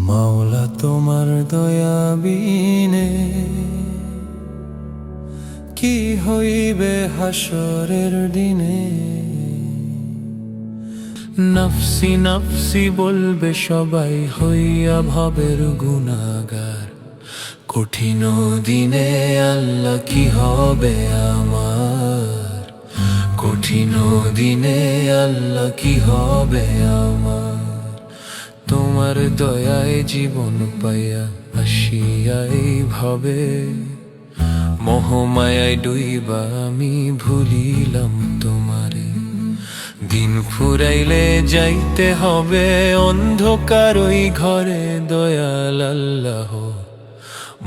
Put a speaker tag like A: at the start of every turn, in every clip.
A: মাওলা তোমার দয়া বিনে কি হইবে হাসরের দিনে। নফসি নফসি বলবে সবাই হইয়া ভবের গুনাহগার। কঠিন দিনে আল্লাহ কি হবে আমার, কঠিন দিনে আল্লাহ কি হবে আমার। তোমার দয়ায় জীবন পাইয়া আসিয়াই ভাবে, মোহমায়ায় ডুইবা আমি ভুলিলাম তোমারে। দিন ফুরাইলে যাইতে হবে অন্ধকার ওই ঘরে, দয়াল আল্লাহ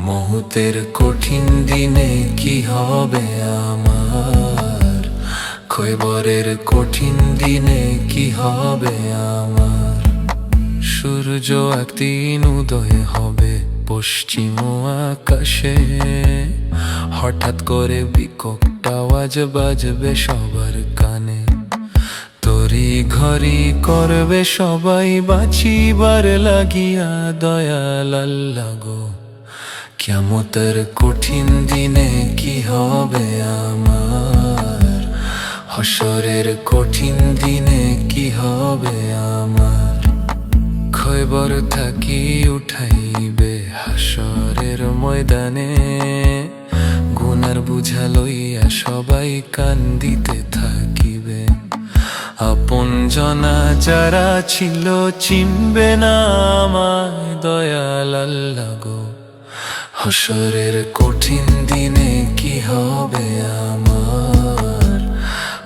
A: মুহূর্তের কঠিন দিনে কি হবে আমার, খৈবরের কঠিন দিনে কি হবে আমার। সূর্য একদিন উদয় হবে পশ্চিম আকাশে, হঠাৎ করে বিকট আওয়াজ বাজবে সবার কানে। তরি ঘরি করবে সবাই বাঁচিবার লাগিয়া, দয়াল আল্লাহ গো কিয়ামতের কঠিন দিনে কি হবে আমার, হাসরের কঠিন দিনে কি হবে আমার। খৈবর থাকি উঠাইবে হাসরের ময়দানে, গুনার বুঝা লইয়া সবাই কান্দিতে থাকিবে। আপন জনা যারা ছিল চিনবে না আমায়, দয়াল আল্লাহ গো হাসরের কঠিন দিনে কি হবে আমার,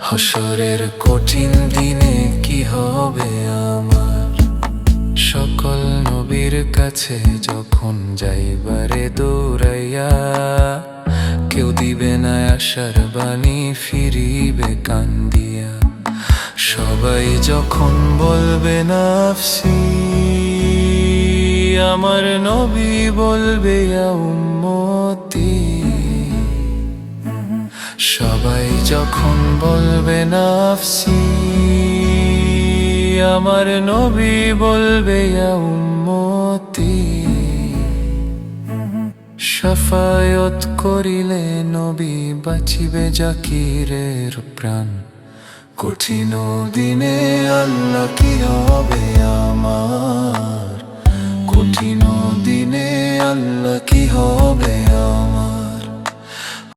A: হাসরের কঠিন দিনে কি হবে আমার। সকল নবীর কাছে যখন যাইবারে দৌড়াইয়া, কেউ দিবে না আশার বাণী ফিরিবে কান্দিয়া। সবাই যখন বলবে নাফসি, আমার নবী বলবে ইয়া উম্মতি। সবাই যখন বলবে নাফসি, আমার নবী বলবে ইয়া উম্মতি। শাফায়াত করিলে নবী বাঁচিবে জাকিরের প্রাণ। কঠিন দিনে আল্লাহ কি হবে আমার, কঠিন দিনে আল্লাহ কি হবে আমার।